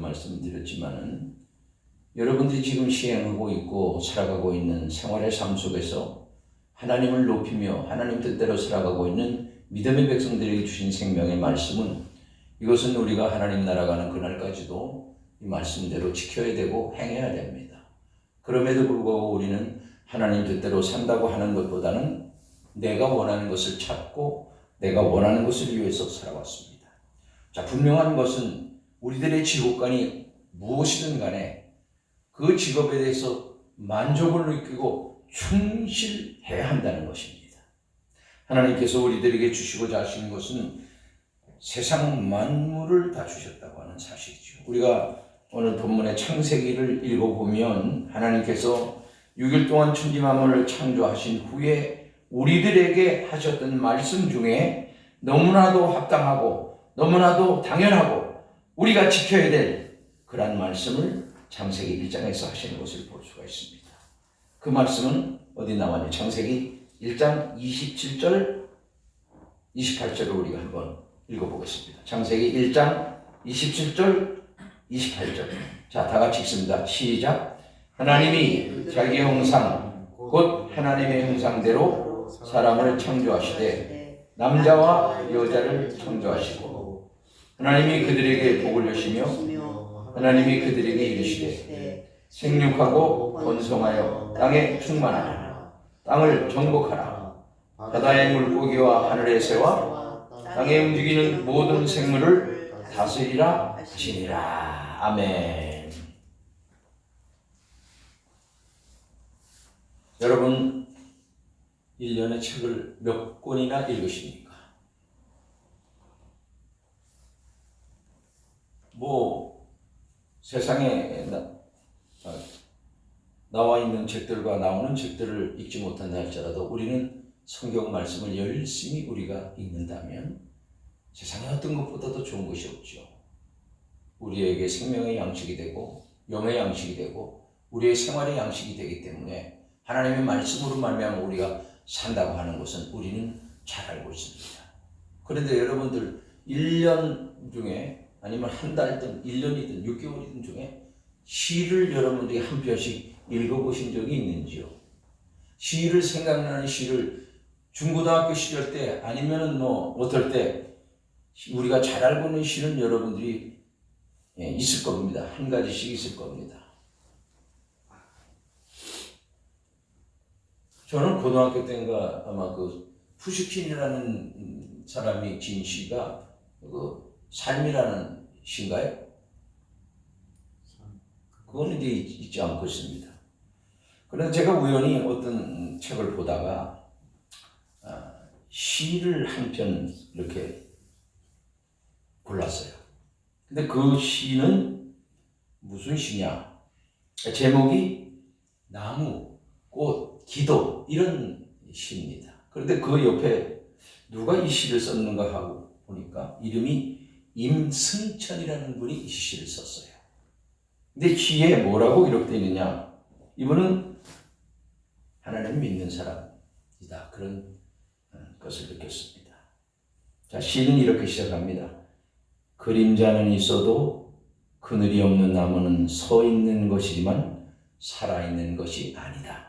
말씀드렸지만은 여러분들이 지금 시행하고 있고 살아가고 있는 생활의 삶 속에서 하나님을 높이며 하나님 뜻대로 살아가고 있는 믿음의 백성들에게 주신 생명의 말씀은 이것은 우리가 하나님 나라 가는 그날까지도 이 말씀대로 지켜야 되고 행해야 됩니다. 그럼에도 불구하고 우리는 하나님 뜻대로 산다고 하는 것보다는 내가 원하는 것을 찾고 내가 원하는 것을 위해서 살아왔습니다. 자, 분명한 것은 우리들의 직업관이 무엇이든 간에 그 직업에 대해서 만족을 느끼고 충실해야 한다는 것입니다. 하나님께서 우리들에게 주시고자 하시는 것은 세상 만물을 다 주셨다고 하는 사실이죠. 우리가 오늘 본문의 창세기를 읽어보면 하나님께서 6일 동안 천지 만물을 창조하신 후에 우리들에게 하셨던 말씀 중에 너무나도 합당하고 너무나도 당연하고 우리가 지켜야 될 그런 말씀을 창세기 1장에서 하시는 것을 볼 수가 있습니다. 그 말씀은 어디 나왔냐? 창세기 1장 27절 28절을 우리가 한번 읽어보겠습니다. 창세기 1장 27절 28절. 자, 다 같이 읽습니다. 시작. 하나님이 자기 형상 곧 하나님의 형상대로 사람을 창조하시되 남자와 여자를 창조하시고 하나님이 그들에게 복을 주시며 하나님이 그들에게 이르시되 생육하고 번성하여 땅에 충만하라. 땅을 정복하라. 바다의 물고기와 하늘의 새와 땅에 움직이는 모든 생물을 다스리라 하시니라. 아멘. 여러분 1년에 책을 몇 권이나 읽으십니까? 세상에 나와 있는 책들과 나오는 책들을 읽지 못한다 할지라도 우리는 성경 말씀을 열심히 우리가 읽는다면 세상에 어떤 것보다도 좋은 것이 없죠. 우리에게 생명의 양식이 되고 영의 양식이 되고 우리의 생활의 양식이 되기 때문에 하나님의 말씀으로 말미암아 우리가 산다고 하는 것은 우리는 잘 알고 있습니다. 그런데 여러분들 1년 중에 아니면 한 달이든 1년이든 6개월이든 중에 시를 여러분들이 한 편씩 읽어보신 적이 있는지요? 시를 생각나는 시를 중고등학교 시절 때 아니면은 어떨 때 우리가 잘 알고 있는 시는 여러분들이 있을 겁니다. 한 가지씩 있을 겁니다. 저는 고등학교 때인가 아마 그 푸시킨이라는 사람이 지은 시가 그 삶이라는 시인가요? 그거는 이제 있지 않고 있습니다. 그래서 제가 우연히 어떤 책을 보다가 시를 한 편 이렇게 골랐어요. 근데 그 시는 무슨 시냐? 제목이 나무, 꽃, 기도 이런 시입니다. 그런데 그 옆에 누가 이 시를 썼는가 하고 보니까 이름이 임승천이라는 분이 이 시를 썼어요. 근데 시에 뭐라고 기록되어 있느냐? 이분은 하나님 믿는 사람이다. 그런 것을 느꼈습니다. 자, 시는 이렇게 시작합니다. 그림자는 있어도 그늘이 없는 나무는 서 있는 것이지만 살아있는 것이 아니다.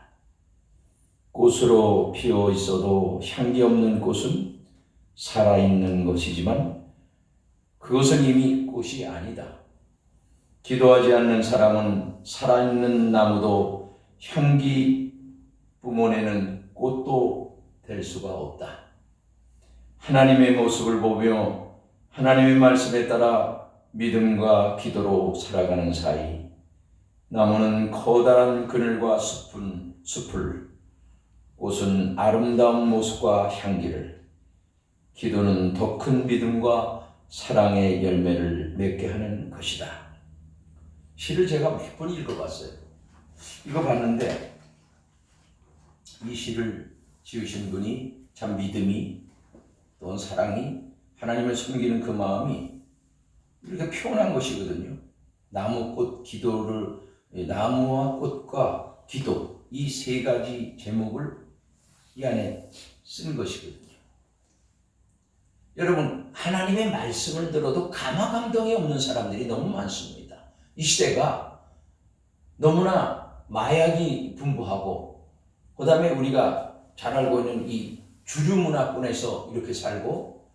꽃으로 피어 있어도 향기 없는 꽃은 살아있는 것이지만 그것은 이미 꽃이 아니다. 기도하지 않는 사람은 살아있는 나무도 향기 뿜어내는 꽃도 될 수가 없다. 하나님의 모습을 보며 하나님의 말씀에 따라 믿음과 기도로 살아가는 사이 나무는 커다란 그늘과 숲을 꽃은 아름다운 모습과 향기를 기도는 더 큰 믿음과 사랑의 열매를 맺게 하는 것이다. 시를 제가 몇 번 읽어봤어요. 읽어봤는데 이 시를 지으신 분이 참 믿음이 또는 사랑이 하나님을 섬기는 그 마음이 이렇게 표현한 것이거든요. 나무와 꽃과 기도 이 세 가지 제목을 이 안에 쓴 것이거든요. 여러분 하나님의 말씀을 들어도 감화감동이 없는 사람들이 너무 많습니다. 이 시대가 너무나 마약이 분부하고, 그 다음에 우리가 잘 알고 있는 이 주류 문화권에서 이렇게 살고,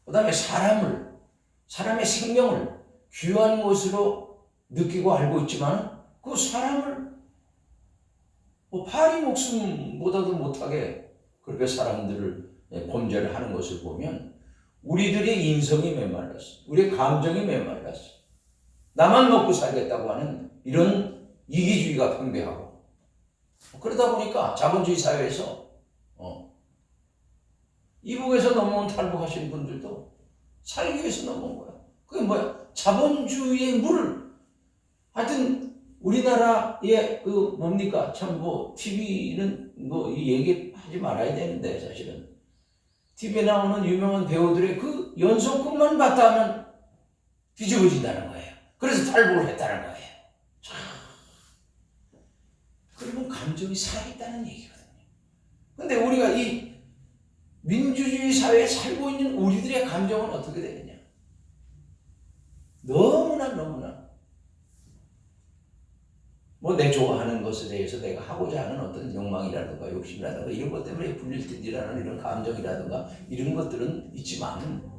그 다음에 사람의 생명을 귀한 것으로 느끼고 알고 있지만, 그 사람을 파리 목숨보다도 못하게 그렇게 사람들을 범죄를 하는 것을 보면 우리들의 인성이 메말랐어. 우리의 감정이 메말랐어. 나만 먹고 살겠다고 하는 이런 이기주의가 팽배하고, 그러다 보니까 자본주의 사회에서 이북에서 넘어온 탈북하신 분들도 살기 위해서 넘어온 거야. 그게 뭐야? 자본주의의 물을. 하여튼 우리나라의 뭡니까? 참 TV는 이 얘기하지 말아야 되는데, 사실은 TV에 나오는 유명한 배우들의 그 연속극만 봤다 하면 뒤집어진다는 거예요. 그래서 탈북을 했다는 거예요. 그러면 감정이 살아있다는 얘기거든요. 근데 우리가 이 민주주의 사회에 살고 있는 우리들의 감정은 어떻게 되느냐? 너무나 내 좋아하는 것에 대해서 내가 하고자 하는 어떤 욕망이라든가 욕심이라든가 이런 것 때문에 불릴 듯이라는 이런 감정이라든가 이런 것들은 있지만,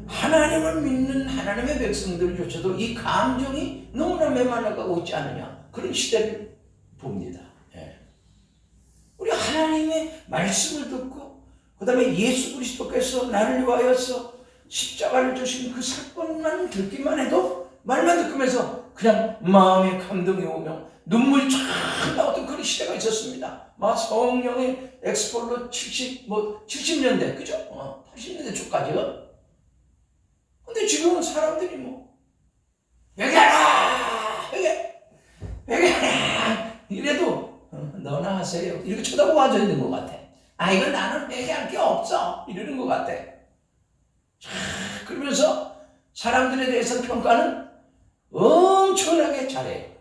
하나님을 믿는 하나님의 백성들조차도 이 감정이 너무나 메말라가고 있지 않느냐, 그런 시대를 봅니다. 우리 하나님의 말씀을 듣고, 그 다음에 예수 그리스도께서 나를 위하여서 십자가를 주신 그 사건만 듣기만 해도, 말만 듣으면서 그냥 마음에 감동이 오며 눈물이 쫙 나오던 그런 시대가 있었습니다. 성령의 엑스폴로 70년대, 그죠? 80년대 초까지요. 근데 지금은 사람들이 회개하라! 회개하라! 이래도 너나 하세요. 이렇게 쳐다보고 앉아있는 것 같아. 이건 나는 회개할 게 없어. 이러는 것 같아. 그러면서 사람들에 대해서 평가는 엄청나게 잘해요.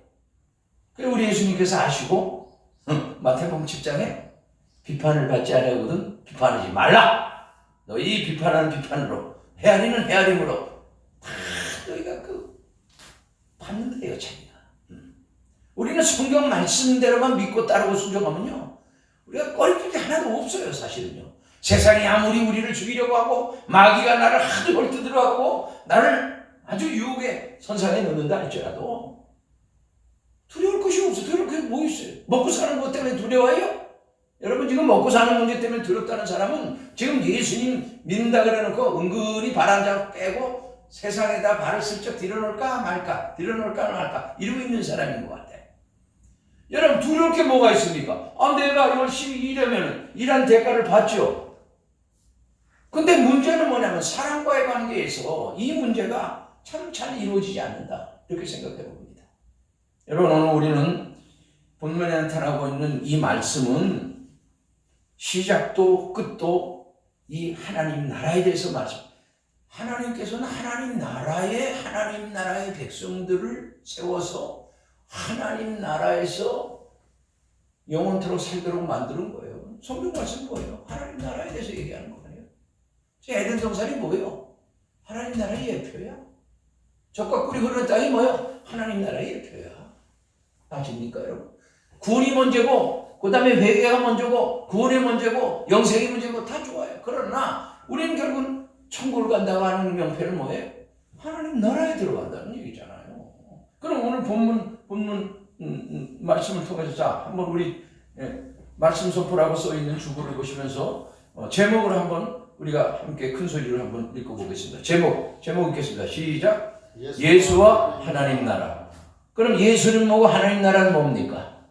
그리고 우리 예수님께서 아시고 마태복음 10장에 비판을 받지 않으거든 비판하지 말라. 너희 비판하는 비판으로, 헤아리는 헤아림으로 다 너희가 받는데요, 자기가. 우리는 성경 말씀대로만 믿고 따르고 순종하면요, 우리가 꺼리낄 게 하나도 없어요, 사실은요. 세상이 아무리 우리를 죽이려고 하고, 마귀가 나를 하도 헐뜯으려 하고, 나를 아주 유혹의 선상에 넣는다 할지라도 두려울 것이 없어. 두려울 게 뭐 있어요? 먹고 사는 것 때문에 두려워요? 여러분, 지금 먹고 사는 문제 때문에 두렵다는 사람은 지금 예수님 믿는다 그래놓고 은근히 발 한 장 빼고 세상에다 발을 슬쩍 들여놓을까 말까 이러고 있는 사람인 것 같아. 여러분, 두려울 게 뭐가 있습니까? 내가 열심히 일하면 일한 대가를 받죠. 근데 문제는 뭐냐면 사람과의 관계에서 이 문제가 참 잘 이루어지지 않는다, 이렇게 생각해 봅니다. 여러분, 오늘 우리는 본문에 나타나고 있는 이 말씀은 시작도 끝도 이 하나님 나라에 대해서 말씀. 하나님께서는 하나님 나라의 백성들을 세워서 하나님 나라에서 영원토록 살도록 만드는 거예요. 성경 말씀 뭐예요? 하나님 나라에 대해서 얘기하는 거예요. 에덴 동산이 뭐예요? 하나님 나라의 예표야. 적과 꿀이 흐르는 땅이 뭐예요? 하나님 나라의 예표야. 아십니까, 여러분? 구원이 먼저고, 그 다음에 회개가 먼저고, 구원이 먼저고, 영생이 먼저고, 다 좋아요. 그러나 우리는 결국은 천국을 간다고 하는 명패는 뭐예요? 하나님 나라에 들어간다는 얘기잖아요. 그럼 오늘 본문 말씀을 통해서, 자, 한번 우리 말씀 선포라고 써있는 주보를 보시면서 제목을 한번 우리가 함께 큰 소리로 한번 읽어보겠습니다. 제목 읽겠습니다. 시작. 예수와 하나님 나라. 그럼 예수는 뭐고 하나님 나라는 뭡니까?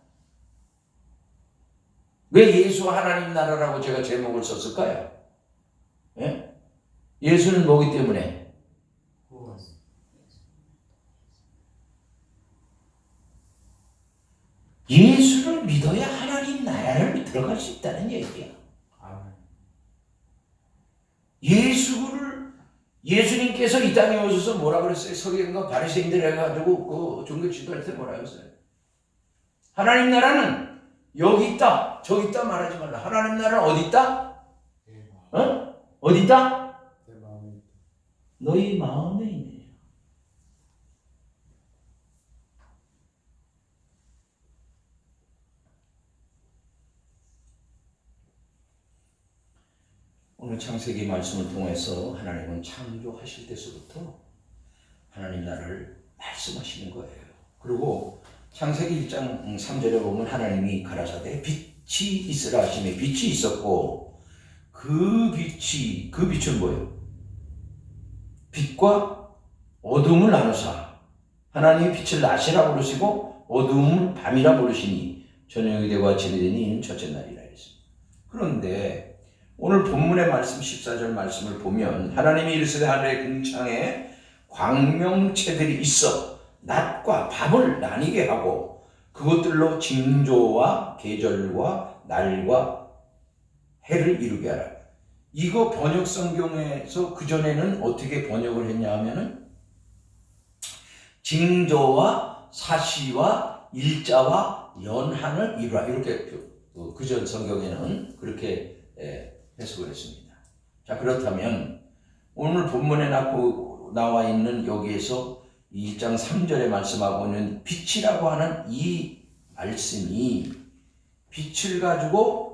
왜 예수와 하나님 나라라고 제가 제목을 썼을까요? 예? 예수는 뭐기 때문에? 예수를 믿어야 하나님 나라를 들어갈 수 있다는 얘기야. 예수님께서 이 땅에 오셔서 뭐라 그랬어요? 서기관과 바리새인들 해가지고 종교 지도할 때 뭐라 그랬어요? 하나님 나라는 여기 있다, 저기 있다 말하지 말라. 하나님 나라는 어디 있다? 어디 있다? 너희 마음에 있느냐. 창세기 말씀을 통해서 하나님은 창조하실 때서부터 하나님 나라를 말씀하시는 거예요. 그리고 창세기 1장 3절에 보면 하나님이 가라사대 빛이 있으라 하시며 빛이 있었고 그 빛은 뭐예요? 빛과 어둠을 나누사 하나님이 빛을 낮이라 부르시고 어둠을 밤이라 부르시니 저녁이 되고 아침이 되니 이는 첫째 날이라 했습니다. 그런데 오늘 본문의 말씀 14절 말씀을 보면 하나님이 이르시되 하늘의 궁창에 광명체들이 있어 낮과 밤을 나뉘게 하고 그것들로 징조와 계절과 날과 해를 이루게 하라. 이거 번역 성경에서 그전에는 어떻게 번역을 했냐 하면은 징조와 사시와 일자와 연한을 이루라 이렇게 그전 성경에는 그렇게 해석을 했습니다. 자, 그렇다면 오늘 본문에 나와 있는 여기에서 1장 3절에 말씀하고 있는 빛이라고 하는 이 말씀이 빛을 가지고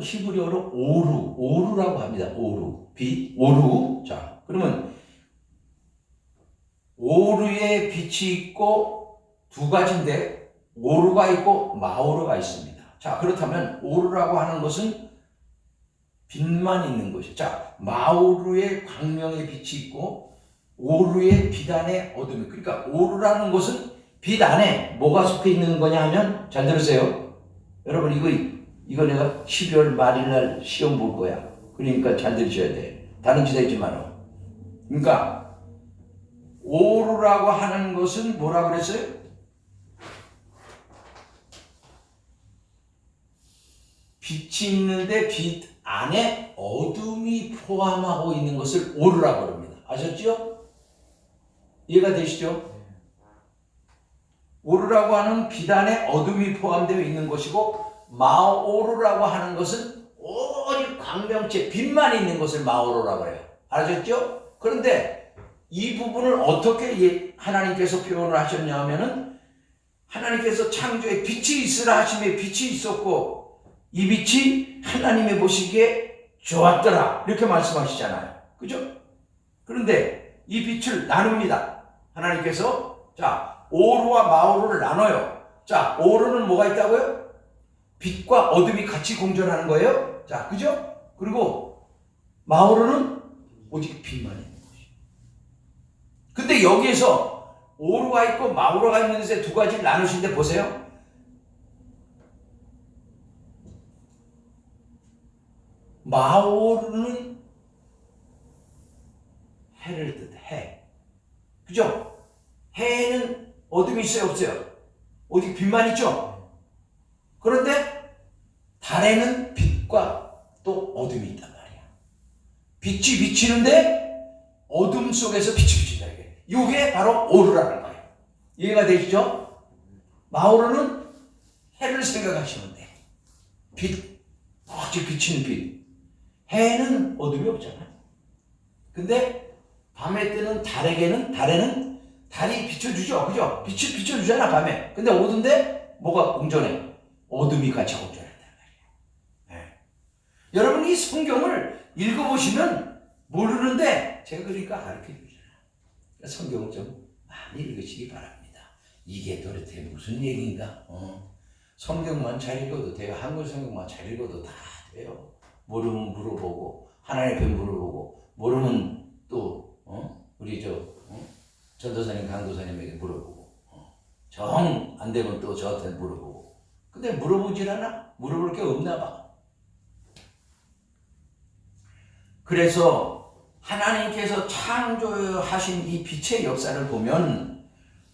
히브리어로 오루라고 합니다. 빛, 오루. 자, 그러면 오루에 빛이 있고 두 가지인데 오루가 있고 마오루가 있습니다. 자, 그렇다면 오루라고 하는 것은 빛만 있는 것이죠. 자, 마오루의 광명의 빛이 있고 오루의 빛 안에 어둠이. 그러니까 오루라는 것은 빛 안에 뭐가 속해 있는 거냐 하면 잘 들으세요. 여러분 이거 내가 12월 말일날 시험 볼 거야. 그러니까 잘 들으셔야 돼. 다른 짓 하지 마라. 그러니까 오루라고 하는 것은 뭐라 그랬어요? 빛이 있는데 빛 안에 어둠이 포함하고 있는 것을 오루라고 합니다. 아셨죠? 이해가 되시죠? 오루라고 하는 빛 안에 어둠이 포함되어 있는 것이고 마오루라고 하는 것은 오직 광명체 빛만 있는 것을 마오루라고 해요. 알아셨죠? 그런데 이 부분을 어떻게 하나님께서 표현을 하셨냐 하면은 하나님께서 창조에 빛이 있으라 하심에 빛이 있었고 이 빛이 하나님의 보시기에 좋았더라 이렇게 말씀하시잖아요. 그죠? 그런데 이 빛을 나눕니다. 하나님께서 자 오루와 마오루를 나눠요. 자 오루는 뭐가 있다고요? 빛과 어둠이 같이 공존하는 거예요. 자 그죠? 그리고 마오루는 오직 빛만 있는 것이에요. 근데 여기에서 오루가 있고 마오루가 있는 데서 두 가지를 나누신데 보세요. 마오루는 해를 뜻해. 그죠? 해에는 어둠이 있어요, 없어요? 오직 빛만 있죠? 그런데 달에는 빛과 또 어둠이 있단 말이야. 빛이 비치는데 어둠 속에서 빛이 비친다. 이게 바로 오루라는 거예요. 이해가 되시죠? 마오루는 해를 생각하시면 돼. 빛, 오직 비치는 빛. 해에는 어둠이 없잖아요. 근데 밤에 뜨는 달에는 달이 비춰주죠. 그죠? 빛을 비춰주잖아, 밤에. 근데 어두운데 뭐가 공존해? 어둠이 같이 공존한단 말이에요. 네. 여러분, 이 성경을 읽어보시면 모르는데 제가 그러니까 가르쳐 주잖아요. 성경을 좀 많이 읽으시기 바랍니다. 이게 도대체 무슨 얘기인가? 성경만 잘 읽어도 돼요. 한글 성경만 잘 읽어도 다 돼요. 모르면 물어보고 하나님 앞에 물어보고 모르면 또 우리 전도사님 강도사님에게 물어보고 정 안 되면 또 저한테 물어보고. 근데 물어보질 않아? 물어볼 게 없나 봐. 그래서 하나님께서 창조하신 이 빛의 역사를 보면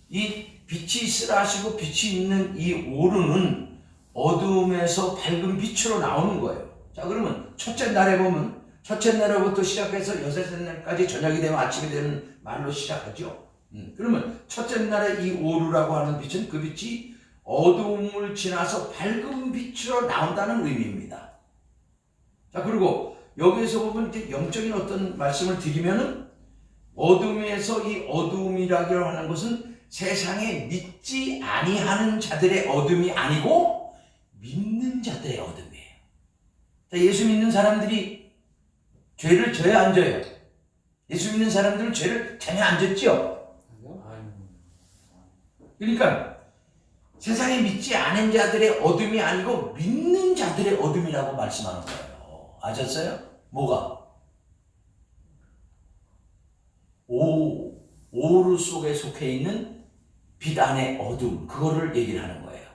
이 빛이 있으라 하시고 빛이 있는 이 오루는 어둠에서 밝은 빛으로 나오는 거예요. 자, 그러면 첫째 날에 보면 첫째 날부터 시작해서 여섯째 날까지 저녁이 되면 아침이 되는 말로 시작하죠. 그러면 첫째 날에 이 오루라고 하는 빛은 그 빛이 어둠을 지나서 밝은 빛으로 나온다는 의미입니다. 자, 그리고 여기에서 보면 이제 영적인 어떤 말씀을 드리면은 어둠에서 이 어둠이라고 하는 것은 세상에 믿지 아니하는 자들의 어둠이 아니고 믿는 자들의 어둠이에요. 자, 예수 믿는 사람들이 죄를 져요, 안 져요? 예수 믿는 사람들은 죄를 전혀 안 졌죠? 그러니까 세상에 믿지 않은 자들의 어둠이 아니고 믿는 자들의 어둠이라고 말씀하는 거예요. 아셨어요? 뭐가? 오루 속에 속해 있는 빛 안의 어둠, 그거를 얘기를 하는 거예요.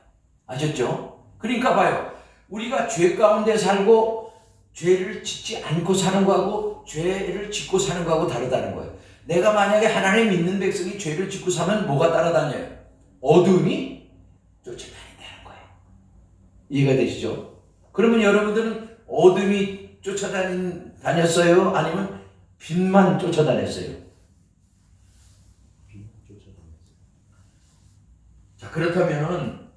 아셨죠? 그러니까 봐요. 우리가 죄 가운데 살고 죄를 짓지 않고 사는 거하고 죄를 짓고 사는 거하고 다르다는 거예요. 내가 만약에 하나님 믿는 백성이 죄를 짓고 사면 뭐가 따라다녀요? 어둠이 쫓아다닌다는 거예요. 이해가 되시죠? 그러면 여러분들은 어둠이 쫓아다녔어요? 아니면 빛만 쫓아다녔어요? 자, 그렇다면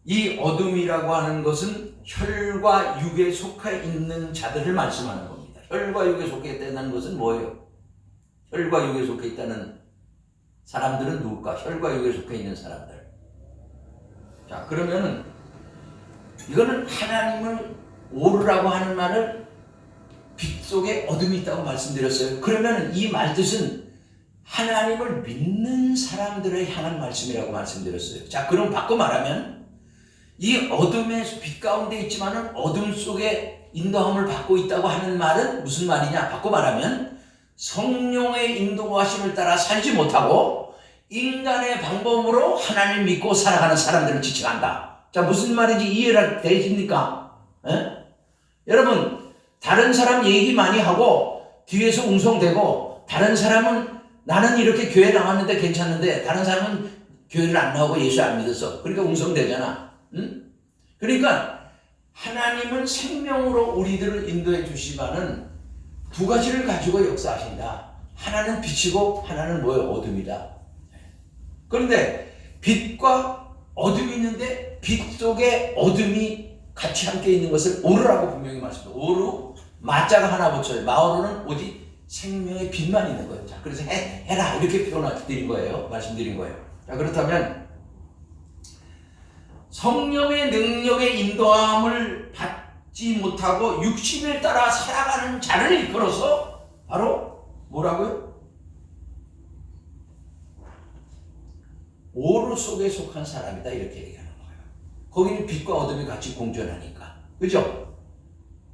이 어둠이라고 하는 것은 혈과 육에 속해 있는 자들을 말씀하는 겁니다. 혈과 육에 속해 있다는 것은 뭐예요? 혈과 육에 속해 있다는 사람들은 누굴까? 혈과 육에 속해 있는 사람들. 자, 그러면은 이거는 하나님을 오르라고 하는 말을 빛 속에 어둠이 있다고 말씀드렸어요. 그러면 이 말뜻은 하나님을 믿는 사람들을 향한 말씀이라고 말씀드렸어요. 자, 그럼 바꿔 말하면 이 어둠의 빛 가운데 있지만은 어둠 속에 인도함을 받고 있다고 하는 말은 무슨 말이냐? 바꿔 말하면 성령의 인도하심을 따라 살지 못하고 인간의 방법으로 하나님을 믿고 살아가는 사람들을 지칭한다. 자, 무슨 말인지 이해가 되십니까? 여러분, 다른 사람 얘기 많이 하고 뒤에서 웅성대고 다른 사람은 나는 이렇게 교회 나왔는데 괜찮은데 다른 사람은 교회를 안 나오고 예수 안 믿었어. 그러니까 웅성대잖아. 응? 그러니까 하나님은 생명으로 우리들을 인도해 주시면은 두 가지를 가지고 역사하신다. 하나는 빛이고 하나는 뭐예요? 어둠이다. 그런데 빛과 어둠이 있는데 빛 속에 어둠이 같이 함께 있는 것을 오르라고 분명히 말씀합니다. 오르, 마자가 하나 붙여요. 마오르는 오직 생명의 빛만 있는 거예요. 자, 그래서 해라 이렇게 표현드린 거예요. 말씀드린 거예요. 자, 그렇다면 성령의 능력의 인도함을 받지 못하고 육신을 따라 살아가는 자를 이끌어서 바로 뭐라고요? 오르 속에 속한 사람이다 이렇게 얘기하는 거예요. 거기는 빛과 어둠이 같이 공존하니까. 그죠?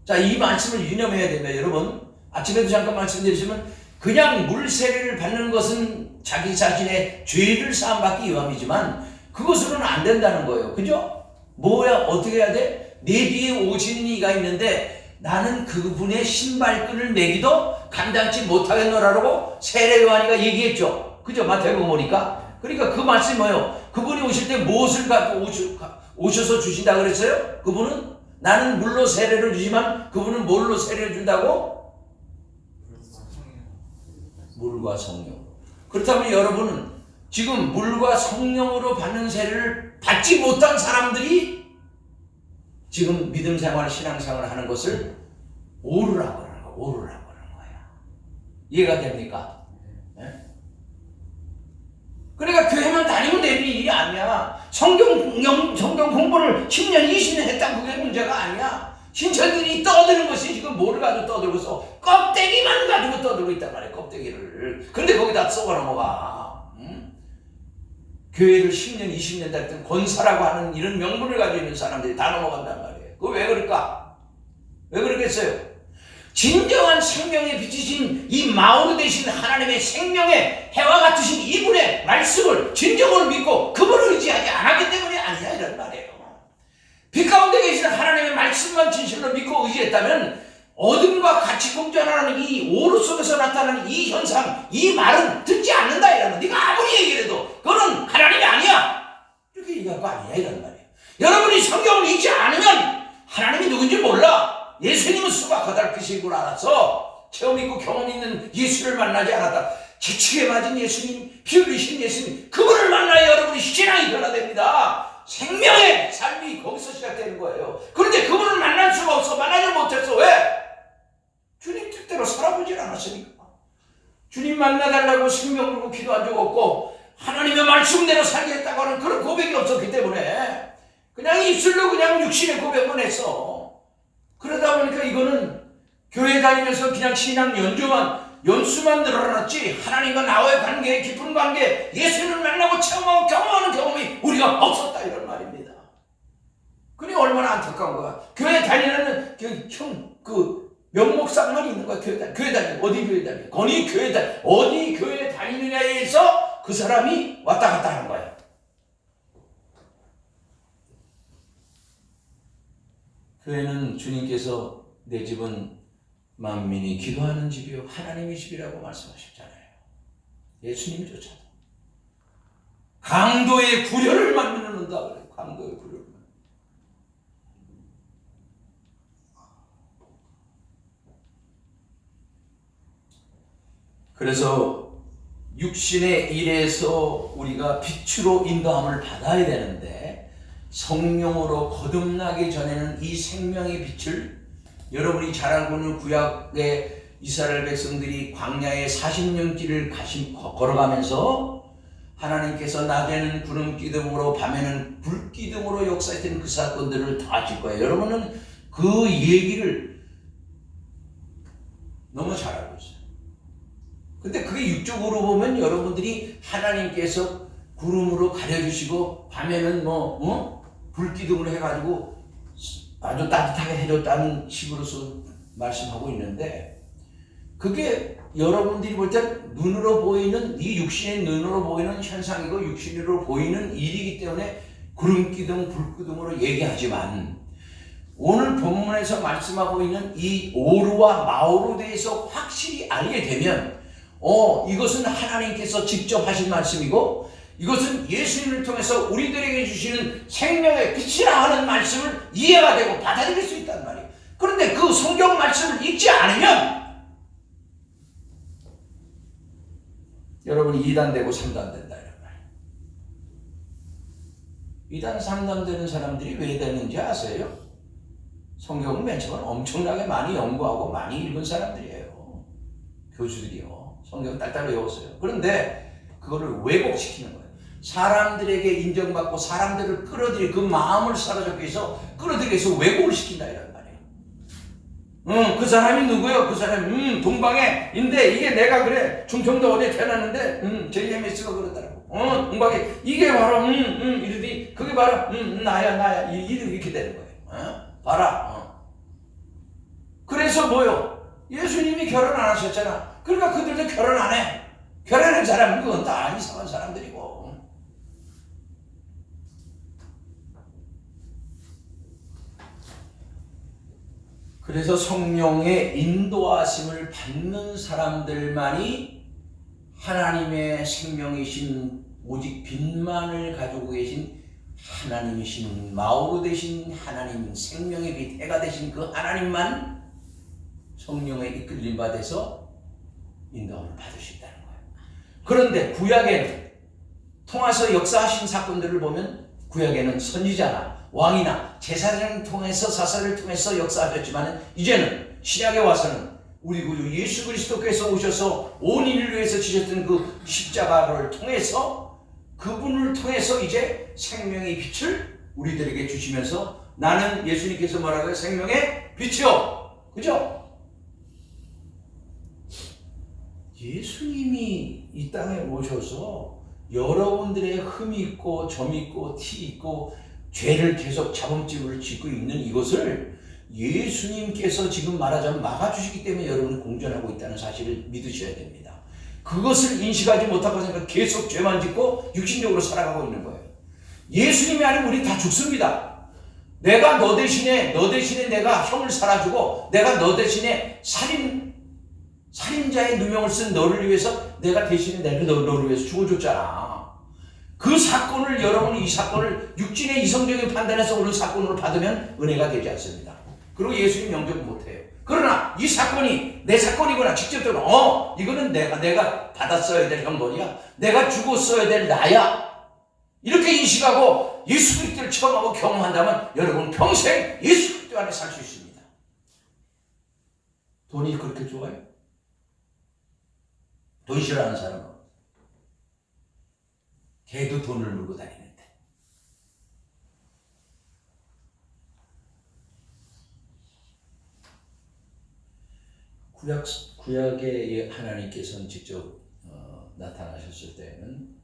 자, 이 말씀을 유념해야 됩니다. 여러분, 아침에도 잠깐 말씀드렸지만 그냥 물세례를 받는 것은 자기 자신의 죄를 사함받기 위함이지만 그것으로는 안 된다는 거예요. 그죠? 뭐야, 어떻게 해야 돼? 내 뒤에 오시는 이가 있는데 나는 그분의 신발끈을 매기도 감당치 못하겠노라고 세례 요한이가 얘기했죠. 그죠? 마태복음 보니까. 그러니까 그 말씀이 뭐예요? 그분이 오실 때 무엇을 갖고 오셔서 주신다 그랬어요? 그분은 나는 물로 세례를 주지만 그분은 뭘로 세례를 준다고? 물과 성령. 그렇다면 여러분은 지금 물과 성령으로 받는 세례를 받지 못한 사람들이 지금 믿음 생활, 신앙 생활을 하는 것을 오르라고 하는 거야. 오르라고 하는 거야. 이해가 됩니까? 네? 그러니까 교회만 다니면 되는 일이 아니야. 성경 공부를 10년, 20년 했다 그게 문제가 아니야. 신천들이 떠드는 것이 지금 뭐를 가지고 떠들고 있어? 껍데기만 가지고 떠들고 있단 말이야. 껍데기를. 근데 거기다 썩어 넘어가. 교회를 10년, 20년 다녔던 권사라고 하는 이런 명분을 가지고 있는 사람들이 다 넘어간단 말이에요. 그거 왜 그럴까? 왜 그러겠어요? 진정한 생명의 빛이신 이 마오르 되신 하나님의 생명의 해와 같으신 이분의 말씀을 진정으로 믿고 그분을 의지하지 않았기 때문에 아니야 이런 말이에요. 빛 가운데 계신 하나님의 말씀만 진실로 믿고 의지했다면 어둠과 같이 공존하는 이 오르 속에서 나타나는 이 현상, 이 말은 듣지 않는다 이러면 네가 아무리 얘기를 해도 그거는 하나님이 아니야 이렇게 얘기할 거 아니야 이런 말이에요. 여러분이 성경을 읽지 않으면 하나님이 누군지 몰라. 예수님은 수박 거달크신 걸 알아서 체험 있고 경험 있는 예수를 만나지 않았다. 지치게 맞은 예수님, 피 흘리신 예수님, 그분을 만나야 여러분이 신앙이 변화됩니다. 생명의 삶이 거기서 시작되는 거예요. 그런데 그분을 만날 수가 없어. 만나지 못했어. 왜? 주님 뜻대로 살아보질 않았으니까. 주님 만나달라고 생명 걸고 기도한 적 없고 하나님의 말씀대로 살겠다고 하는 그런 고백이 없었기 때문에 그냥 입술로 그냥 육신의 고백만 했어. 그러다 보니까 이거는 교회 다니면서 그냥 신앙 연수만 늘어났지 하나님과 나와의 관계, 깊은 관계, 예수님을 만나고 체험하고 경험하는 경험이 우리가 없었다 이런 말입니다. 그러니 얼마나 안타까운 거야. 교회 다니는 그 명목상만 있는 거야. 교회 다니고 어디 교회 다니고 어디 교회 다니느냐에 의해서 그 사람이 왔다 갔다 하는 거야. 교회는 주님께서 내 집은 만민이 기도하는 집이요 하나님의 집이라고 말씀하셨잖아요. 예수님조차도 강도의 구려를 만드는다 그래요. 강도의 구려를. 그래서 육신의 일에서 우리가 빛으로 인도함을 받아야 되는데 성령으로 거듭나기 전에는 이 생명의 빛을 여러분이 잘 알고 있는 구약의 이스라엘 백성들이 광야의 40년 길을 걸어가면서 하나님께서 낮에는 구름 기둥으로 밤에는 불 기둥으로 역사했던 그 사건들을 다 아실 거예요. 여러분은 그 얘기를 너무 잘 알고 있어요. 근데 그게 육적으로 보면 여러분들이 하나님께서 구름으로 가려주시고 밤에는 불기둥으로 해가지고 아주 따뜻하게 해줬다는 식으로서 말씀하고 있는데 그게 여러분들이 볼 때 눈으로 보이는 이 육신의 눈으로 보이는 현상이고 육신으로 보이는 일이기 때문에 구름기둥 불기둥으로 얘기하지만 오늘 본문에서 말씀하고 있는 이 오르와 마오로 대해서 확실히 알게 되면 이것은 하나님께서 직접 하신 말씀이고 이것은 예수님을 통해서 우리들에게 주시는 생명의 빛이라 하는 말씀을 이해가 되고 받아들일 수 있단 말이에요. 그런데 그 성경 말씀을 읽지 않으면 여러분이 2단 되고 3단 된다 이런 말이에요. 2단 3단 되는 사람들이 왜 되는지 아세요? 성경은 맨 처음에 엄청나게 많이 연구하고 많이 읽은 사람들이에요. 교주들이요. 성경을 딸딸 외웠어요. 그런데 그거를 왜곡시키는 거예요. 사람들에게 인정받고 사람들을 끌어들이 그 마음을 사로잡기 위해서 끌어들이기 위해서 왜곡을 시킨다 이런 말이에요. 그 사람이 누구요? 그 사람이 동방에인데 이게 내가 그래 충청도 어디에 태어났는데 JMS가 그러더라고. 동방에 이게 바로 이러더니 그게 바로 나야 이렇게 되는 거예요. 봐라. 그래서 뭐요? 예수님이 결혼 안 하셨잖아. 그러니까 그들도 결혼 안 해. 결혼한 사람은 그건 다 이상한 사람들이고. 그래서 성령의 인도하심을 받는 사람들만이 하나님의 생명이신 오직 빛만을 가지고 계신 하나님이신 마오로 되신 하나님 생명의 빛 해가 되신 그 하나님만 성령의 이끌림 받아서 인도함을 받을 수 있다는 거예요. 그런데 구약에는 통해서 역사하신 사건들을 보면 구약에는 선지자나 왕이나 제사장을 통해서 사사를 통해서 역사하셨지만 이제는 신약에 와서는 우리 구주 예수 그리스도께서 오셔서 온 인류를 위해서 지셨던 그 십자가를 통해서 그분을 통해서 이제 생명의 빛을 우리들에게 주시면서 나는 예수님께서 뭐라고 해요? 생명의 빛이요. 그죠? 예수님이 이 땅에 오셔서 여러분들의 흠이 있고 점이 있고 티 있고 죄를 계속 자범죄를 짓고 있는 이것을 예수님께서 지금 말하자면 막아주시기 때문에 여러분이 공존하고 있다는 사실을 믿으셔야 됩니다. 그것을 인식하지 못하고 생각 계속 죄만 짓고 육신적으로 살아가고 있는 거예요. 예수님이 아니면 우리 다 죽습니다. 내가 너 대신에 내가 형을 살아주고 내가 너 대신에 살인자의 누명을 쓴 너를 위해서 내가 대신에 너를 위해서 죽어줬잖아. 그 사건을 여러분이 이 사건을 육신의 이성적인 판단에서 오는 사건으로 받으면 은혜가 되지 않습니다. 그리고 예수님 영접 못해요. 그러나 이 사건이 내 사건이구나 직접적으로 이거는 내가 받았어야 될 형벌이야. 내가 죽었어야 될 나야. 이렇게 인식하고 예수 그리스도를 체험하고 경험한다면 여러분 평생 예수 그리스도 안에 살 수 있습니다. 돈이 그렇게 좋아요? 돈 싫어하는 사람은 걔도 돈을 물고 다니는데 구약의 하나님께서는 직접 나타나셨을 때에는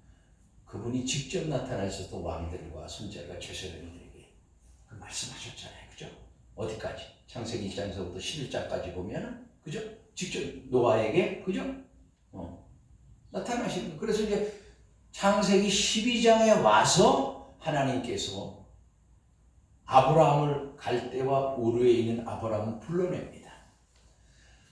그분이 직접 나타나셔서 왕들과 선지자가 제사장들에게 말씀하셨잖아요. 그죠? 어디까지? 창세기 1장서부터 11장까지 보면 그죠? 직접 노아에게 그죠? 나타나시는 거예요. 그래서 이제 창세기 12장에 와서 하나님께서 아브라함을 갈대와 우르에 있는 아브라함을 불러냅니다.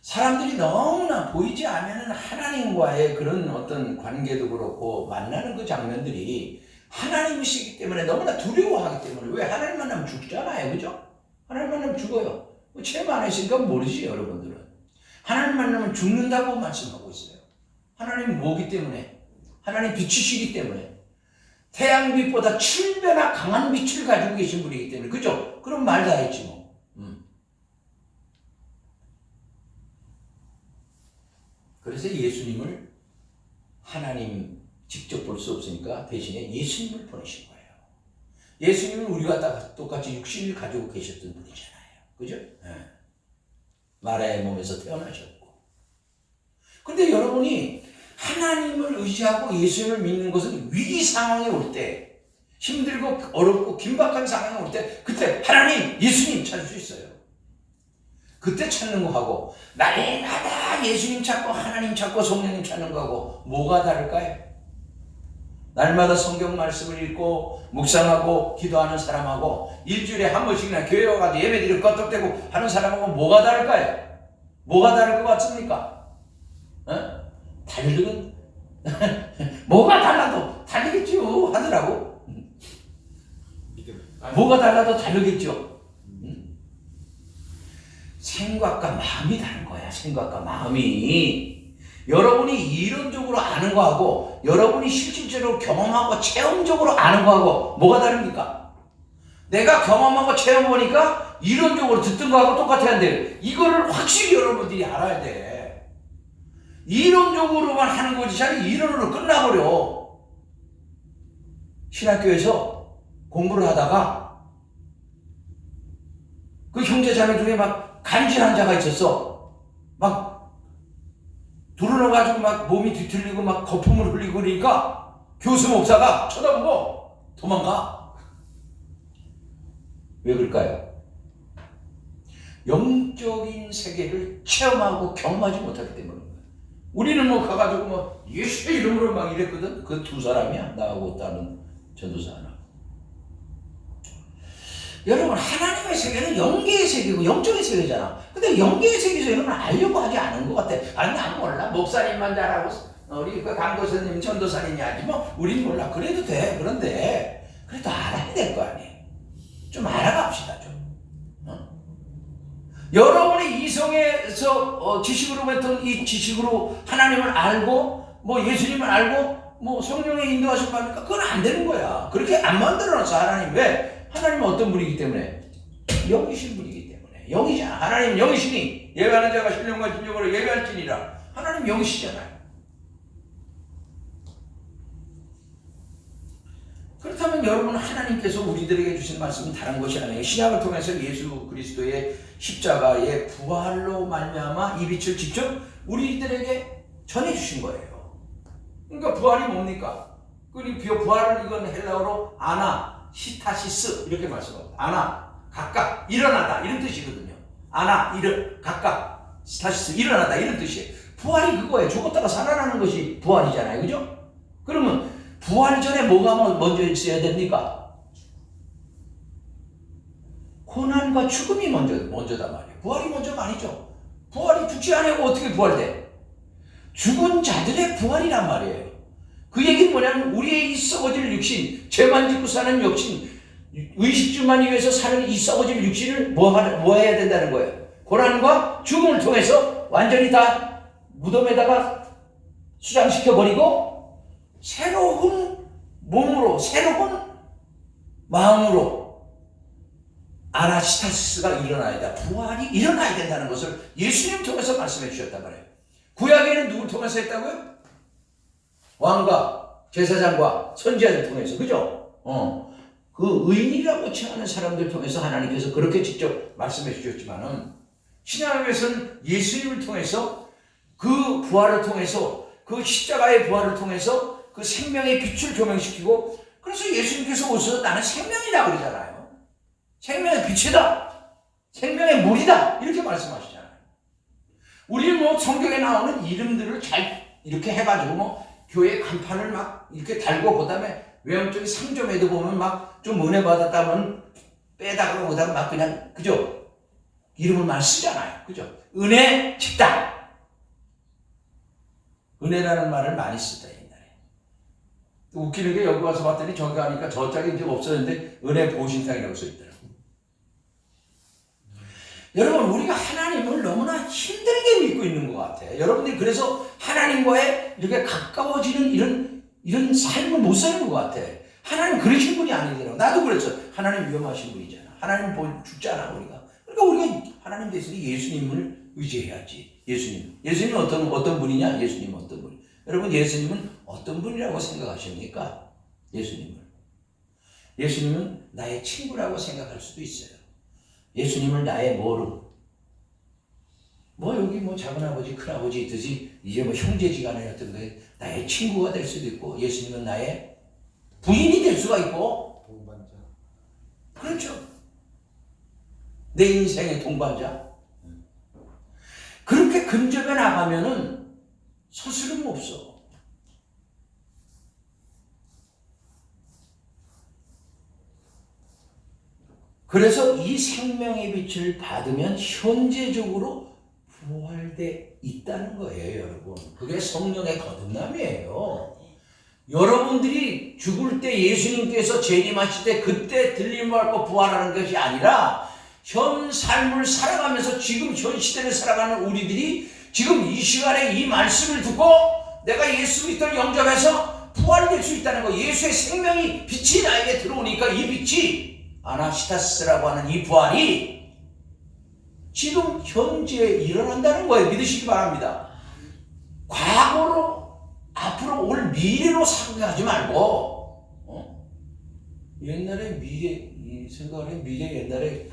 사람들이 너무나 보이지 않는 하나님과의 그런 어떤 관계도 그렇고 만나는 그 장면들이 하나님이시기 때문에 너무나 두려워하기 때문에 왜 하나님 만나면 죽잖아요. 그죠? 하나님 만나면 죽어요. 죄 안 했으니까 모르지 여러분들은. 하나님 만나면 죽는다고 말씀하고 있어요. 하나님 뭐기 때문에? 하나님 빛이시기 때문에. 태양빛보다 7배나 강한 빛을 가지고 계신 분이기 때문에. 그죠? 그럼 말 다 했지 뭐. 그래서 예수님을 하나님 직접 볼 수 없으니까 대신에 예수님을 보내신 거예요. 예수님은 우리가 똑같이 육신을 가지고 계셨던 분이잖아요. 그죠? 네. 마리아의 몸에서 태어나셨고. 근데 여러분이 하나님을 의지하고 예수님을 믿는 것은 위기 상황에 올 때, 힘들고 어렵고 긴박한 상황에 올 때, 그때 하나님, 예수님 찾을 수 있어요. 그때 찾는 거하고 날마다 예수님 찾고 하나님 찾고 성령님 찾는 거하고 뭐가 다를까요? 날마다 성경 말씀을 읽고 묵상하고 기도하는 사람하고 일주일에 한 번씩이나 교회 와가지고 예배드리고 껐덕대고 하는 사람하고 뭐가 다를까요? 뭐가 다를 것 같습니까? 다르든 뭐가 달라도 다르겠죠 하더라고. 뭐가 달라도 다르겠죠. 생각과 마음이 다른 거야. 생각과 마음이. 여러분이 이론적으로 아는 거하고 여러분이 실질적으로 경험하고 체험적으로 아는 거하고 뭐가 다릅니까? 내가 경험하고 체험해보니까 이론적으로 듣던 거하고 똑같아야 돼. 이거를 확실히 여러분들이 알아야 돼. 이론적으로만 하는 거지 잘 이론으로 끝나버려. 신학교에서 공부를 하다가 그 형제자매 중에 막 간질한 자가 있었어. 막 두르러가지고 막 몸이 뒤틀리고 막 거품을 흘리고 그러니까 교수 목사가 쳐다보고 도망가. 왜 그럴까요? 영적인 세계를 체험하고 경험하지 못하기 때문입니다. 우리는 뭐 가가지고 뭐 예수의 이름으로 막 이랬거든. 그 두 사람이야. 나하고 다른 전도사 하나. 여러분 하나님의 세계는 영계의 세계고 영적인 세계잖아. 근데 영계의 세계에서 여러분 알려고 하지 않은 것 같아. 아니 난 몰라. 목사님만 잘하고 우리 그 강도사님 전도사님이 하지 뭐 우린 몰라. 그래도 돼. 그런데 그래도 알아야 될 거 아니에요. 좀 알아갑시다 좀. 여러분이 이성에서 지식으로 뱉은 이 지식으로 하나님을 알고 뭐 예수님을 알고 뭐 성령의 인도하신 겁니까? 그건 안 되는 거야. 그렇게 안 만들어놨어 하나님. 왜? 하나님은 어떤 분이기 때문에? 영이신 분이기 때문에. 영이잖아. 하나님은 영이시니 예배하는 자가 신령과 진정으로 예배할지니라. 하나님 영이시잖아요. 그렇다면 여러분 하나님께서 우리들에게 주신 말씀은 다른 것이 아니에요. 신약을 통해서 예수 그리스도의 십자가의 부활로 말미암아 이 빛을 직접 우리들에게 전해주신 거예요. 그러니까 부활이 뭡니까? 그리고 부활을 이건 헬라어로 아나 시타시스 이렇게 말씀합니다. 아나 각각 일어나다 이런 뜻이거든요. 아나 각각 시타시스 일어나다 이런 뜻이에요. 부활이 그거예요. 죽었다가 살아나는 것이 부활이잖아요. 그죠? 그러면 부활 전에 뭐가 먼저 있어야 됩니까? 고난과 죽음이 먼저단 말이에요. 부활이 먼저가 아니죠. 부활이 죽지 않고 어떻게 부활돼? 죽은 자들의 부활이란 말이에요. 그 얘기는 뭐냐면 우리의 이 썩어질 육신, 죄만 짓고 사는 육신, 의식주만 위해서 사는 이 썩어질 육신을 뭐 해야 된다는 거예요? 고난과 죽음을 통해서 완전히 다 무덤에다가 수장시켜버리고 새로운 몸으로, 새로운 마음으로 아나스타시스가 일어나야 돼. 부활이 일어나야 된다는 것을 예수님 통해서 말씀해 주셨단 말이에요. 구약에는 누굴 통해서 했다고요? 왕과 제사장과 선지자들 통해서. 그죠? 그 의인이라고 칭하는 사람들 통해서 하나님께서 그렇게 직접 말씀해 주셨지만은 신약에 의해서는 예수님을 통해서 그 부활을 통해서 그 십자가의 부활을 통해서 그 생명의 빛을 조명시키고 그래서 예수님께서 오셔서 나는 생명이다 그러잖아요. 생명의 빛이다. 생명의 물이다. 이렇게 말씀하시잖아요. 우리는 뭐 성경에 나오는 이름들을 잘 이렇게 해가지고 뭐 교회 간판을 막 이렇게 달고 그다음에 외형적인 상점에도 보면 막 좀 은혜 받았다면 빼다가 그다음 막 그냥 그죠? 이름을 많이 쓰잖아요. 그죠? 은혜 식당. 은혜라는 말을 많이 쓰다 옛날에. 웃기는 게 여기 와서 봤더니 저기 가니까 저 짝이 이제 없어졌는데 은혜 보신탕이라고 써있더라고요. 여러분 우리가 하나님을 너무나 힘들게 믿고 있는 것 같아요. 여러분들이 그래서 하나님과의 이렇게 가까워지는 이런 삶을 못 사는 것 같아. 하나님 그러신 분이 아니더라고. 나도 그랬어. 하나님 위험하신 분이잖아. 하나님 죽잖아 우리가. 그러니까 우리가 하나님 대신에 예수님을 의지해야지. 예수님 어떤 분이냐? 예수님 어떤 분? 여러분 예수님은 어떤 분이라고 생각하십니까? 예수님은 나의 친구라고 생각할 수도 있어요. 예수님을 나의 뭐로? 뭐 여기 뭐 작은아버지 큰아버지 있듯이 이제 뭐 형제지간이었던 게 나의 친구가 될 수도 있고 예수님은 나의 부인이 될 수가 있고 동반자. 그렇죠. 내 인생의 동반자. 그렇게 근접해 나가면은 서스름 없어. 그래서 이 생명의 빛을 받으면 현재적으로 부활돼 있다는 거예요, 여러분. 그게 성령의 거듭남이에요. 여러분들이 죽을 때 예수님께서 재림하실 때 그때 들림을 받고 부활하는 것이 아니라 현 삶을 살아가면서 지금 현 시대를 살아가는 우리들이 지금 이 시간에 이 말씀을 듣고 내가 예수 그리스도를 영접해서 부활될 수 있다는 거. 예수의 생명이 빛이 나에게 들어오니까 이 빛이 아나시타스라고 하는 이 부활이 지금 현재에 일어난다는 거예요. 믿으시기 바랍니다. 과거로 앞으로 올 미래로 생각하지 말고 옛날에 미래 이 생각을 해. 미래 옛날에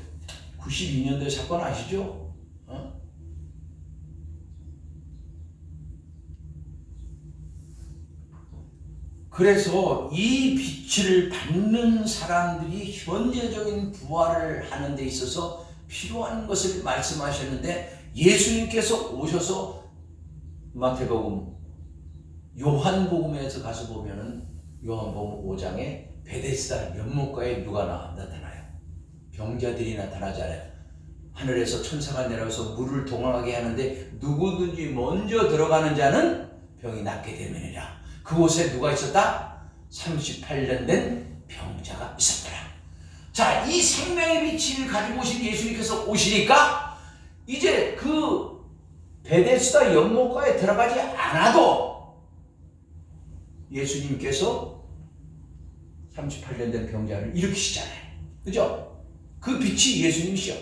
92년도에 사건 아시죠? 그래서 이 빛을 받는 사람들이 현재적인 부활을 하는 데 있어서 필요한 것을 말씀하셨는데 예수님께서 오셔서 마태복음 요한복음에서 가서 보면은 요한복음 5장에 베데스다 연못가에 누가 나타나요? 병자들이 나타나잖아요. 하늘에서 천사가 내려와서 물을 동하게 하는데 누구든지 먼저 들어가는 자는 병이 낫게 되느니라. 그곳에 누가 있었다? 38년 된 병자가 있었더라. 자, 이 생명의 빛을 가지고 오신 예수님께서 오시니까 이제 그 베데스다 연못가에 들어가지 않아도 예수님께서 38년 된 병자를 일으키시잖아요. 그죠? 그 빛이 예수님이시여.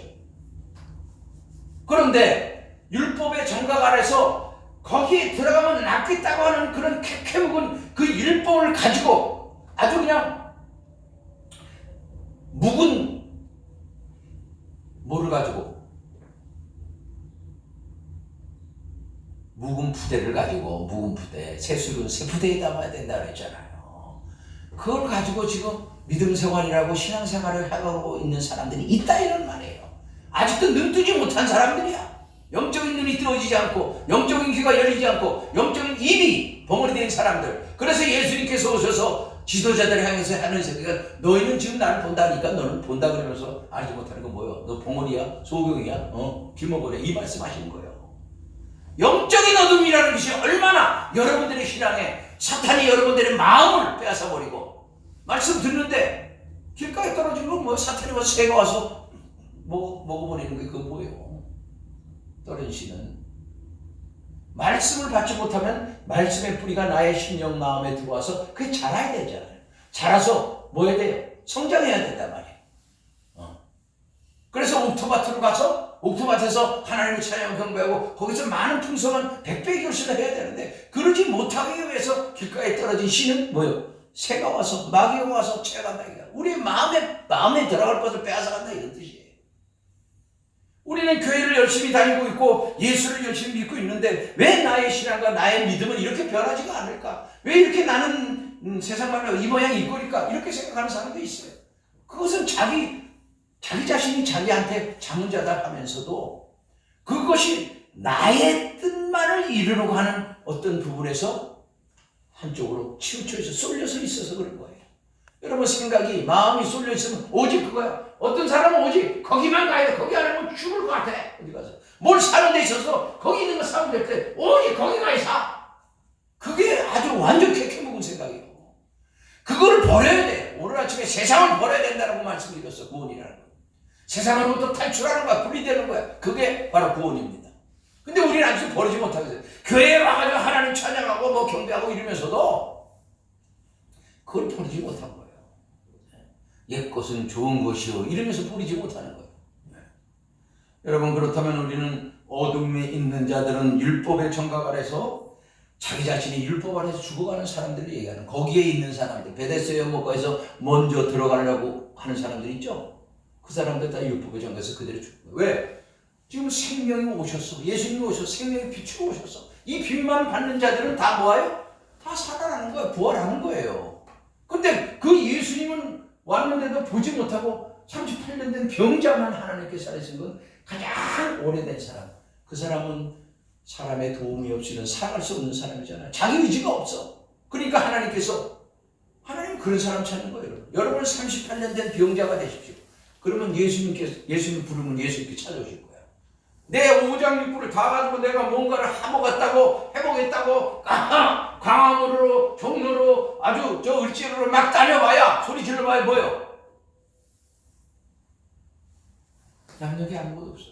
그런데 율법의 정각 아래서 거기에 들어가면 낫겠다고 하는 그런 캐캐묵은 그 율법을 가지고 아주 그냥 묵은 뭐를 가지고 묵은 푸대를 가지고 묵은 푸대 새술은 새 푸대에 담아야 된다 그랬잖아요. 그걸 가지고 지금 믿음 생활이라고 신앙 생활을 하고 있는 사람들이 있다 이런 말이에요. 아직도 눈 뜨지 못한 사람들이야. 영적인 눈이 뜨어지지 않고 영적인 귀가 열리지 않고 영적인 입이 벙어리 된 사람들. 그래서 예수님께서 오셔서 지도자들을 향해서 하는 생각은 너희는 지금 나를 본다니까 너는 본다 그러면서 알지 못하는 건 뭐예요? 너 벙어리야? 소경이야? 길먹으래? 이 말씀하시는 거예요. 영적인 어둠이라는 것이 얼마나 여러분들의 신앙에 사탄이 여러분들의 마음을 빼앗아버리고 말씀 듣는데 길가에 떨어진 건 뭐 사탄이 와서 새가 와서 먹어버리는 게 그거 뭐예요? 떨어지시는 말씀을 받지 못하면 말씀의 뿌리가 나의 심령 마음에 들어와서 그게 자라야 되잖아요. 자라서 뭐 해야 돼요? 성장해야 된단 말이에요. 그래서 옥토밭으로 가서 옥토밭에서 하나님을 찬양 경배하고 거기서 많은 풍성한 백배 결실을 해야 되는데 그러지 못하기 위해서 길가에 떨어진 씨는 뭐예요? 새가 와서 마귀가 와서 채간다. 우리의 마음에 들어갈 것을 빼앗아간다 이런 뜻이에요. 우리는 교회를 열심히 다니고 있고 예수를 열심히 믿고 있는데 왜 나의 신앙과 나의 믿음은 이렇게 변하지가 않을까? 왜 이렇게 나는 세상말로 이 모양 이 꼴일까? 이렇게 생각하는 사람도 있어요. 그것은 자기 자신이 자기한테 자문자다 하면서도 그것이 나의 뜻만을 이루려고 하는 어떤 부분에서 한쪽으로 치우쳐서 쏠려서 있어서 그런 거예요. 여러분 생각이 마음이 쏠려 있으면 오직 그거야. 어떤 사람은 오직 거기만 가야 돼. 거기 안 하면 죽을 것 같아. 어디 가서 뭘 사는 데 있어서 거기 있는 거 사면 될 때 오직 거기 가야 사. 그게 아주 완전 캐캐 묵은 생각이에요. 그거를 버려야 돼. 오늘 아침에 세상을 버려야 된다고 말씀드렸어. 구원이라는 거. 세상으로부터 탈출하는 거야. 분리되는 거야. 그게 바로 구원입니다. 근데 우리는 아직도 버리지 못하고 있어요. 교회에 와가지고 하나님 찬양하고 뭐 경배하고 이러면서도 그걸 버리지 못한 거예요. 옛 것은 좋은 것이요 이러면서 버리지 못하는 거예요. 여러분 그렇다면 우리는 어둠에 있는 자들은 율법의 정각 아래서 자기 자신이 율법 아래서 죽어가는 사람들을 얘기하는, 거기에 있는 사람들, 베데스다 연못가에서 먼저 들어가려고 하는 사람들 있죠. 그 사람들 다 율법의 정각에서 그대로 죽는 거예요. 왜? 지금 생명이 오셨어. 예수님이 오셔서 생명의 빛으로 오셨어. 이 빛만 받는 자들은 다 뭐예요? 다 살아나는 거예요. 부활하는 거예요. 근데 그 예수님은 왔는데도 보지 못하고 38년 된 병자만 하나님께 살아있는 건 가장 오래된 사람. 그 사람은 사람의 도움이 없이는 살아갈 수 없는 사람이잖아요. 자기 의지가 없어. 그러니까 하나님 그런 사람 찾는 거예요. 여러분 38년 된 병자가 되십시오. 그러면 예수님 부르면 예수님께 찾아오실 거예요. 내 오장육부를 다 가지고 내가 뭔가를 해보겠다고 광화문으로 종로로 아주 저 을지로로 막 다녀봐야 소리 질러봐야 뭐요? 남는 게 아무것도 없어.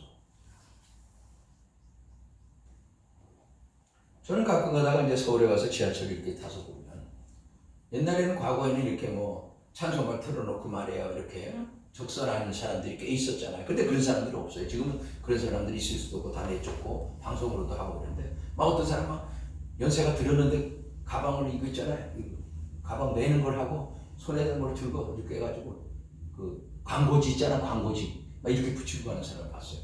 저는 가끔 가다가 이제 서울에 가서 지하철 이렇게 타서 보면 옛날에는 과거에는 이렇게 뭐 찬송가 틀어놓고 말이에요. 이렇게 적선하는 사람들이 꽤 있었잖아요. 근데 그런 사람들이 없어요. 지금은 그런 사람들이 있을 수도 없고 다 내쫓고 방송으로도 하고 그러는데 막 어떤 사람은 연세가 들었는데 가방을 이거 있잖아요. 가방 내는 걸 하고 손에 든 걸 들고 이렇게 해가지고 그 광고지 있잖아. 광고지 막 이렇게 붙이고 가는 사람을 봤어요.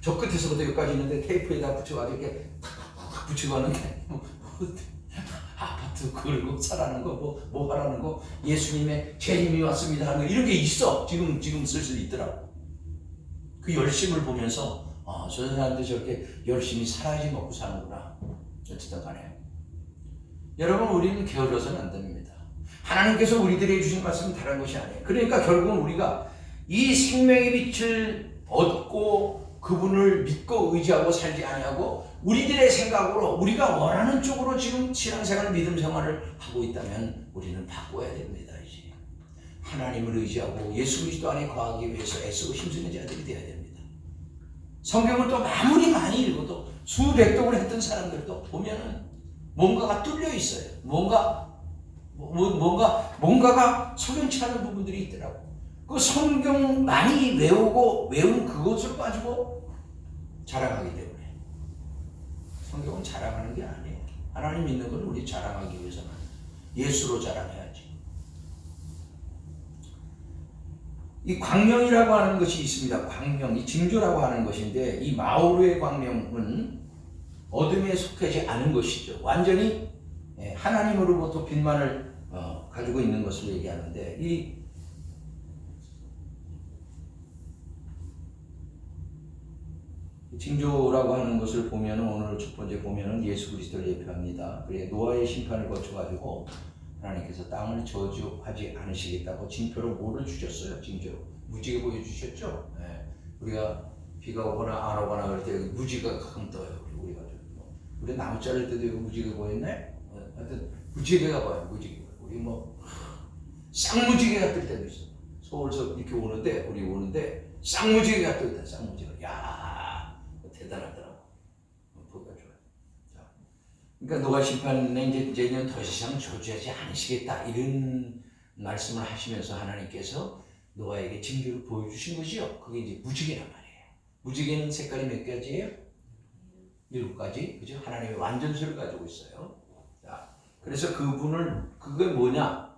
저 끝에서부터 여기까지 있는데 테이프에다 붙여가지고 이렇게 탁탁탁 붙이고 가는데 아파트 걸고 사라는 거 뭐 하라는 거 예수님의 재림이 왔습니다 하는 거 이런 게 있어. 지금 슬슬 있더라고. 그 열심을 보면서 저 사람들 저렇게 열심히 살아야지 먹고 사는구나. 어쨌든 간에 여러분 우리는 게을러서는 안 됩니다. 하나님께서 우리들에게 주신 말씀은 다른 것이 아니에요. 그러니까 결국은 우리가 이 생명의 빛을 얻고 그분을 믿고 의지하고 살지 아니하고 우리들의 생각으로 우리가 원하는 쪽으로 지금 신앙생활 믿음 생활을 하고 있다면 우리는 바꿔야 됩니다. 이제 하나님을 의지하고 예수 그리스도 안에 거하기 위해서 애쓰고 힘쓰는 자들이 되어야 됩니다. 성경을 또 아무리 많이 읽어도 수백 동을 했던 사람들도 보면은 뭔가가 뚫려 있어요. 뭔가가 석연치 않은 부분들이 있더라고. 그 성경 많이 외운 그것을 가지고 자랑하기 때문에 성경은 자랑하는 게 아니에요. 하나님 믿는 건 우리 자랑하기 위해서는 예수로 자랑해야지. 이 광명이라고 하는 것이 있습니다. 광명, 이 징조라고 하는 것인데 이 마오르의 광명은 어둠에 속하지 않은 것이죠. 완전히 하나님으로부터 빛만을 가지고 있는 것을 얘기하는데 이 징조라고 하는 것을 보면은 오늘 첫 번째 보면은 예수 그리스도를 예표합니다. 그래 노아의 심판을 거쳐가지고 하나님께서 땅을 저주하지 않으시겠다고 징표로 뭐를 주셨어요? 징조 무지개 보여주셨죠? 네. 우리가 비가 오거나 안 오거나 그럴 때 무지개가 가끔 떠요. 우리 나무 자를 때도 이거 무지개 보였네? 하여튼 무지개가 보여. 무지개. 우리 뭐 쌍무지개가 뜰 때도 있어. 서울서 이렇게 오는데 쌍무지개가 떠 있다. 쌍무지개. 야. 대단하더라고. 보기가 좋아요. 자, 그러니까 노아 심판에 이제는 더 이상 저주하지 않으시겠다 이런 말씀을 하시면서 하나님께서 노아에게 징조를 보여주신 것이요. 그게 이제 무지개란 말이에요. 무지개는 색깔이 몇 가지예요? 7가지. 그죠? 하나님의 완전수를 가지고 있어요. 자, 그래서 그게 뭐냐?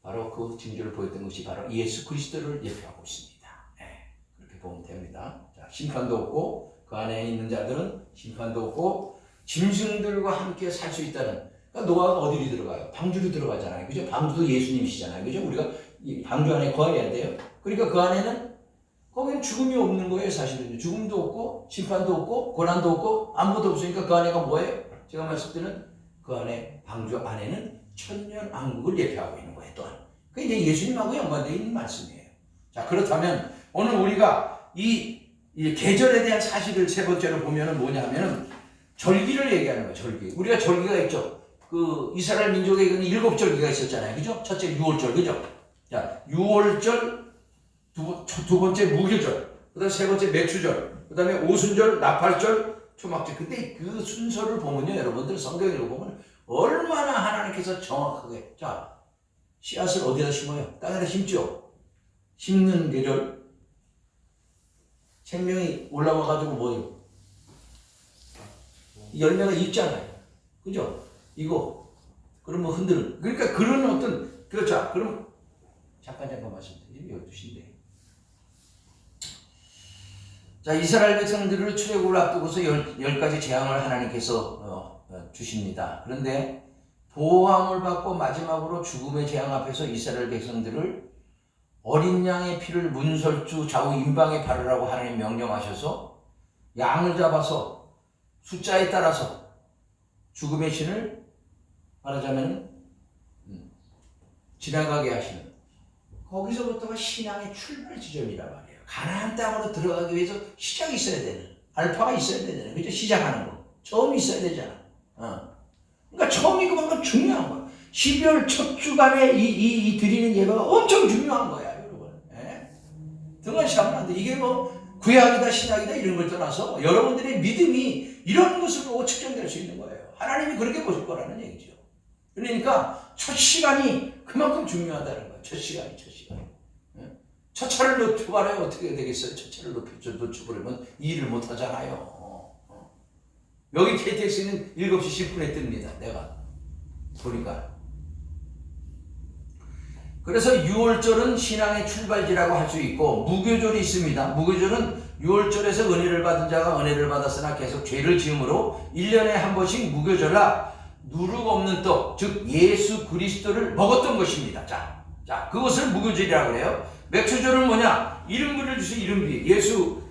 바로 그 징조를 보였던 것이 바로 예수 그리스도를 예표하고 있습니다. 네, 그렇게 보면 됩니다. 자, 심판도 없고 그 안에 있는 자들은 심판도 없고 짐승들과 함께 살 수 있다는. 그러니까 노아가 어디로 들어가요? 방주로 들어가잖아요. 그죠? 방주도 예수님이시잖아요. 그죠? 우리가 이 방주 안에 거해야 돼요. 그러니까 그 안에는 거기는 죽음이 없는 거예요. 사실은 죽음도 없고 심판도 없고 고난도 없고 아무것도 없으니까 그 안에가 뭐예요? 제가 말씀드리는 그 안에 방주 안에는 천년 왕국을 예표하고 있는 거예요. 또한 그게 이제 예수님하고 연관되어 있는 말씀이에요. 자, 그렇다면 오늘 우리가 이 계절에 대한 사실을 세 번째로 보면은 뭐냐면은 절기를 얘기하는 거예요. 절기. 우리가 절기가 있죠. 그 이스라엘 민족에게는 7절기가 있었잖아요. 그죠? 첫째 유월절, 그죠? 자, 유월절, 두 번째 무교절, 그 다음에 세 번째 맥주절, 그 다음에 오순절, 나팔절, 초막절. 근데 그 순서를 보면요, 여러분들 성경을 보면 얼마나 하나님께서 정확하게. 자, 씨앗을 어디다 심어요? 땅에다 심죠. 심는 계절, 생명이 올라와가지고 뭐예요? 열매가 있잖아요. 그죠? 이거 그러면 흔드는. 그러니까 그런 어떤. 그렇죠. 그럼 잠깐 말씀드리면 12시인데. 자, 이스라엘 백성들을 출애굽을 앞두고서 10가지 재앙을 하나님께서 주십니다. 그런데 보호함을 받고 마지막으로 죽음의 재앙 앞에서 이스라엘 백성들을 어린 양의 피를 문설주 좌우 임방에 바르라고 하나님 명령하셔서 양을 잡아서 숫자에 따라서 죽음의 신을 말하자면 지나가게 하시는, 거기서부터가 신앙의 출발 지점이란 말이에요. 가나안 땅으로 들어가기 위해서 시작이 있어야 되는, 알파가 있어야 되잖아요. 그죠? 시작하는 거. 처음이 있어야 되잖아. 그러니까 처음이 그만큼 중요한 거야. 12월 첫 주간에 이 드리는 예배가 엄청 중요한 거야, 여러분. 예? 등한시하면 안 돼. 이게 뭐 구약이다 신약이다 이런 걸 떠나서 여러분들의 믿음이 이런 것으로 측정될 수 있는 거예요. 하나님이 그렇게 보실 거라는 얘기죠. 그러니까 첫 시간이 그만큼 중요하다는 거예요. 첫 시간이. 첫 차를 놓쳐버려요. 어떻게 되겠어요? 첫 차를 놓쳐버리면 일을 못 하잖아요. 여기 KTX는 7시 10분에 뜹니다. 내가 보니까. 그래서 6월절은 신앙의 출발지라고 할 수 있고, 무교절이 있습니다. 무교절은 6월절에서 은혜를 받은 자가 은혜를 받았으나 계속 죄를 지음으로 1년에 한 번씩 무교절라 누룩 없는 떡, 즉 예수 그리스도를 먹었던 것입니다. 자, 그것을 무교절이라고 그래요. 맥주절은 뭐냐? 이른비를 주신 이른비. 예수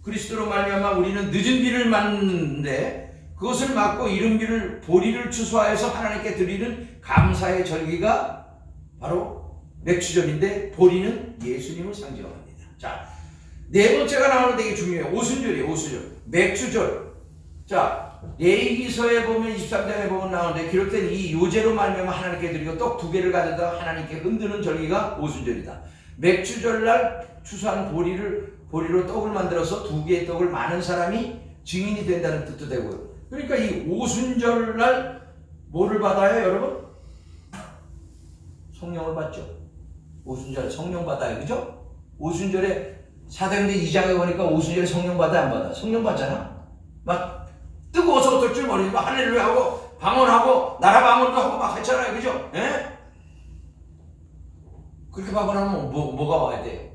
그리스도로 말미암아 우리는 늦은 비를 맞는데 그것을 맞고 이른비를 보리를 추수하여서 하나님께 드리는 감사의 절기가 바로 맥주절인데, 보리는 예수님을 상징합니다. 자, 네 번째가 나오는데 이게 중요해요. 오순절이에요. 오순절. 맥주절. 자, 레위기서에 보면 23장에 보면 나오는데 기록된 이 요제로 말미암아 하나님께 드리고 떡 2개를 가져다 하나님께 흔드는 절기가 오순절이다. 맥주절날 추수한 보리로 떡을 만들어서 2개의 떡을 많은 사람이 증인이 된다는 뜻도 되고요. 그러니까 이 오순절날 뭐를 받아요, 여러분? 성령을 받죠. 오순절에 성령 받아요, 그죠? 오순절에 사도행전 2장에 보니까 오순절에 성령 받아 안 받아? 성령 받잖아. 막 뜨거워서 어떨 줄 모르지. 막 할렐루야 하고 방언하고 나라 방언도 하고 막 했잖아요, 그죠? 예? 그렇게 방언하면 뭐가 와야 돼요?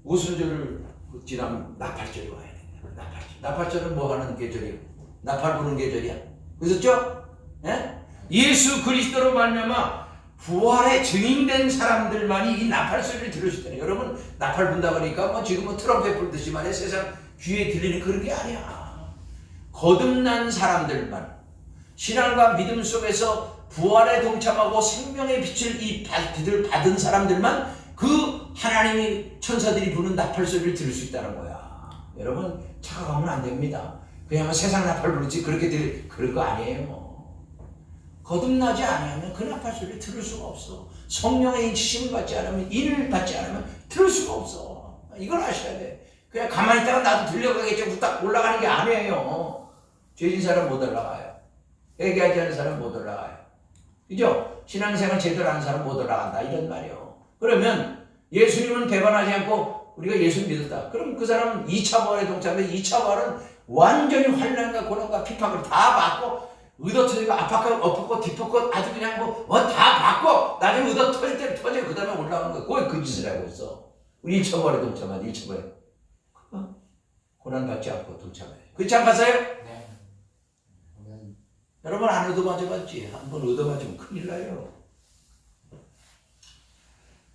오순절을 지나면 나팔절이 와야 돼요. 나팔절은 뭐 하는 계절이에요? 나팔 부는 계절이야. 그렇죠? 예? 예수 그리스도로 말미암아 부활에 증인된 사람들만이 이 나팔 소리를 들을 수 있다는. 여러분, 나팔 분다 그러니까 뭐 지금은 트럼펫 불듯이 말해 세상 귀에 들리는 그런 게 아니야. 거듭난 사람들만, 신앙과 믿음 속에서 부활에 동참하고 생명의 빛을 받은 사람들만 그 하나님의 천사들이 부는 나팔 소리를 들을 수 있다는 거야. 여러분, 착각하면 안 됩니다. 그냥 세상 나팔 부르지 그럴 거 아니에요. 거듭나지 않으면 그 나팔 소리를 들을 수가 없어. 성령의 인치심을 받지 않으면, 인을 받지 않으면 들을 수가 없어. 이걸 아셔야 돼. 그냥 가만히 있다가 나도 들려가겠지 딱 올라가는 게 아니에요. 죄진 사람 못 올라가요. 회개하지 않은 사람 못 올라가요. 그죠? 신앙생활 제대로 하는 사람 못 올라간다 이런 말이에요. 그러면 예수님은 배반하지 않고 우리가 예수 믿었다. 그럼 그 사람은 2차 부활에 동참해. 2차 부활은 완전히 환난과 고난과 핍박을 다 받고 의도터지고 압박하고 엎고 뒷엎고 아주 그냥 다 받고 나중에 의도 터질 때 터지고 그 다음에 올라오는 거야. 그걸 그 짓을 하고 있어. 우리 1초만에 동참하자. 1초만에. 고난받지 않고 동참해요. 그렇지 않겠어요? 네. 여러분 안 얻어맞아봤지? 한번 얻어맞으면 큰일 나요.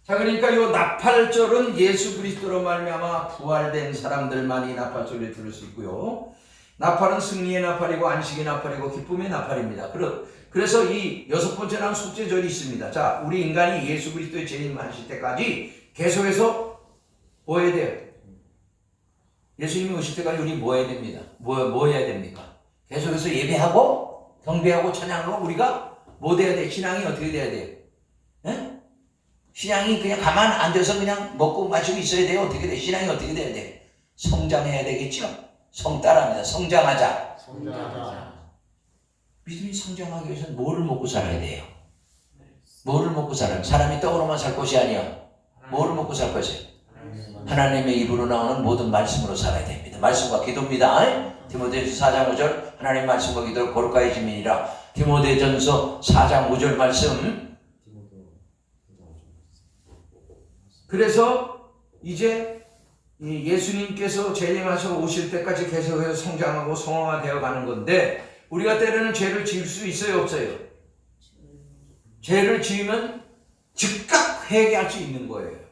자, 그러니까 요 나팔절은 예수 그리스도로 말미암아 부활된 사람들만이 나팔소리를 들을 수 있고요. 나팔은 승리의 나팔이고 안식의 나팔이고 기쁨의 나팔입니다. 그래서 이 6번째는 속죄절이 있습니다. 자, 우리 인간이 예수 그리스도의 재림하실 때까지 계속해서 뭐 해야 돼요? 예수님이 오실 때까지 우리 뭐 해야 됩니다. 뭐 해야 됩니까? 계속해서 예배하고 경배하고 찬양하고 우리가 뭐 돼야 돼? 신앙이 어떻게 돼야 돼요? 예? 신앙이 그냥 가만 앉아서 그냥 먹고 마시고 있어야 돼요? 어떻게 돼? 신앙이 어떻게 돼야 돼? 성장해야 되겠죠? 성따라합니다. 성장하자. 믿음이 성장하기 위해서는 뭐를 먹고 살아야 돼요? 뭐를 먹고 살아요? 사람이 떡으로만 살 것이 아니야. 뭐를 먹고 살 것이에요? 하나님의 입으로 나오는 모든 말씀으로 살아야 됩니다. 말씀과 기도입니다. 디모데전서 4장 5절 하나님 말씀과 기도를 거룩하게 지민이라. 디모데전서 4장 5절 말씀. 그래서 이제 예수님께서 재림하셔 오실 때까지 계속해서 성장하고 성화되어 가는 건데 우리가 때로는 죄를 지을 수 있어요, 없어요? 죄를 지으면 즉각 회개할 수 있는 거예요.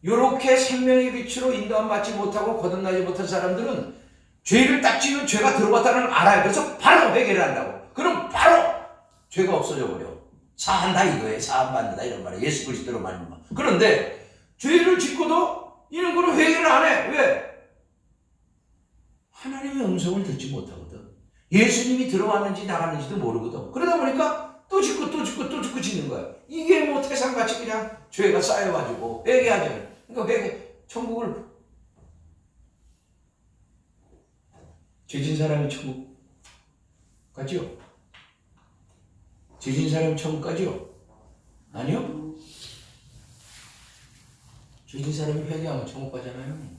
이렇게 생명의 빛으로 인도함 받지 못하고 거듭나지 못한 사람들은 죄를 딱 지으면 죄가 들어갔다는 걸 알아요. 그래서 바로 회개를 한다고. 그럼 바로 죄가 없어져 버려. 사한다 이거예요. 사한받는다 이런 말이에요. 예수 그리스도로 말미암아. 그런데 죄를 짓고도 이런 거는 회개를 안 해. 왜? 하나님의 음성을 듣지 못하거든. 예수님이 들어왔는지 나갔는지도 모르거든. 그러다 보니까 또 짓고 또 짓고 또 짓고 짓는 거야. 이게 뭐 태산같이 그냥 죄가 쌓여가지고 회개하잖아요. 그러니까 회개, 천국을 죄진 사람이 천국 가지요? 죄진 사람이 천국 가지요? 아니요? 죄진 사람이 회개하면 천국 가잖아요.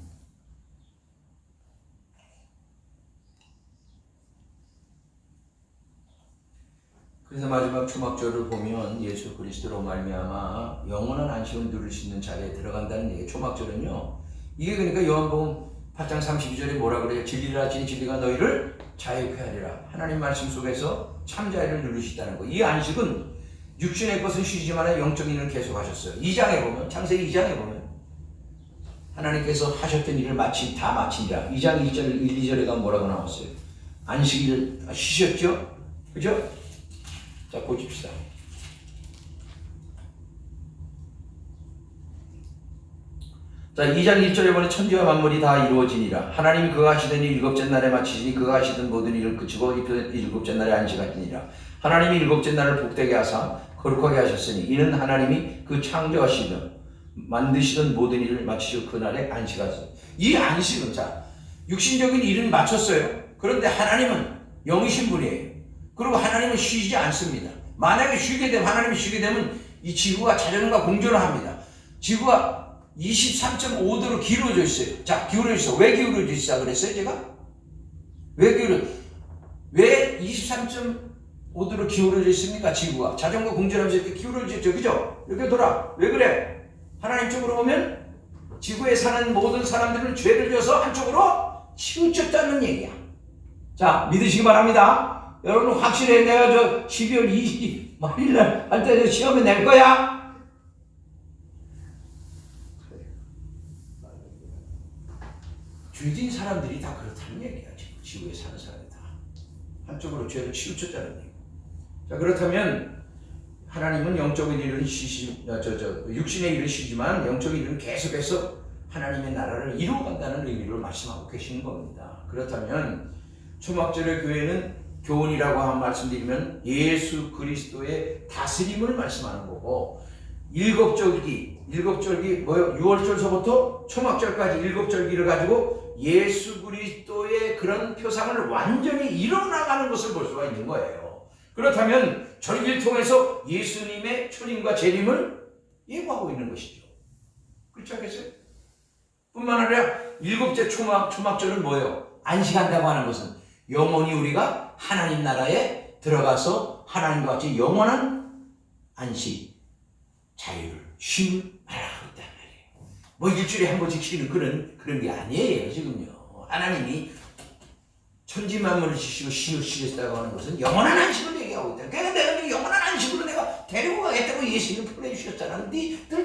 그래서 마지막 초막절을 보면 예수 그리스도로 말미암아 영원한 안식을 누릴 수 있는 자리에 들어간다는 얘기예요. 초막절은요. 이게 그러니까 요한복음 8장 32절에 뭐라 그래요? 진리라 진리가 너희를 자유케 하리라. 하나님 말씀 속에서 참 자유를 누릴 수 있다는 거. 이 안식은 육신의 것은 쉬지만 영적인 일은 계속 하셨어요. 2장에 보면 창세기 2장에 보면 하나님께서 하셨던 일을 마치 다 마치니라. 2장 2절 1, 2절에 가면 뭐라고 나왔어요? 안식일을 쉬셨죠? 그죠? 자, 보십시다. 자, 2장 1절에 보니 천지와 만물이 다 이루어지니라. 하나님이 그가 하시던 일 일곱째 날에 마치시니 그가 하시던 모든 일을 그치고 일곱째 날에 안식하시니라. 하나님이 일곱째 날을 복되게 하사 거룩하게 하셨으니 이는 하나님이 그 창조하시던 만드시던 모든 일을 마치시고 그날에 안식하셨어요. 이 안식은 자, 육신적인 일은 마쳤어요. 그런데 하나님은 영이신 분이에요. 그리고 하나님은 쉬지 않습니다. 만약에 쉬게 되면 하나님이 쉬게 되면 이 지구가 자전과 공존을 합니다. 지구가 23.5도로 기울어져 있어요. 자, 기울어져 있어. 왜 기울어져 있어? 그랬어요, 제가? 왜 23.5도로 기울어져 있습니까? 지구가 자전과 공존하면서 이렇게 기울어져 있죠, 그죠? 이렇게 돌아. 왜 그래? 하나님 쪽으로 보면 지구에 사는 모든 사람들은 죄를 져서 한쪽으로 치우쳤다는 얘기야. 자, 믿으시기 바랍니다. 여러분 확실해. 내가 저 12월 20일날 할 때 시험에 낼 거야. 죄진 사람들이 다 그렇다는 얘기야. 지구에 사는 사람이 다 한쪽으로 죄를 치우쳤다는 얘기. 자, 그렇다면 하나님은 영적인 일은 육신의 일을 쉬지만 영적인 일은 계속해서 하나님의 나라를 이루어간다는 의미로 말씀하고 계시는 겁니다. 그렇다면 초막절의 교회는 교훈이라고 한 말씀드리면 예수 그리스도의 다스림을 말씀하는 거고, 일곱절기 뭐요? 6월절서부터 초막절까지 일곱절기를 가지고 예수 그리스도의 그런 표상을 완전히 이뤄나가는 것을 볼 수가 있는 거예요. 그렇다면 절기를 통해서 예수님의 초림과 재림을 예고하고 있는 것이죠. 그렇지 않겠어요? 뿐만 아니라 일곱째 초막절은 뭐예요? 안식한다고 하는 것은 영원히 우리가 하나님 나라에 들어가서 하나님과 같이 영원한 안식, 자유를, 쉼을 말하고 있단 말이에요. 뭐 일주일에 한 번씩 쉬는 그런 게 아니에요. 지금요. 하나님이 천지만물을 지시고 쉬겠다고 하는 것은 영원한 안식을 얘기하고 있다. 그러니까 내가 영원한 안식으로 내가 데리고 가겠다고 예수님을 보내주셨잖아. 너희들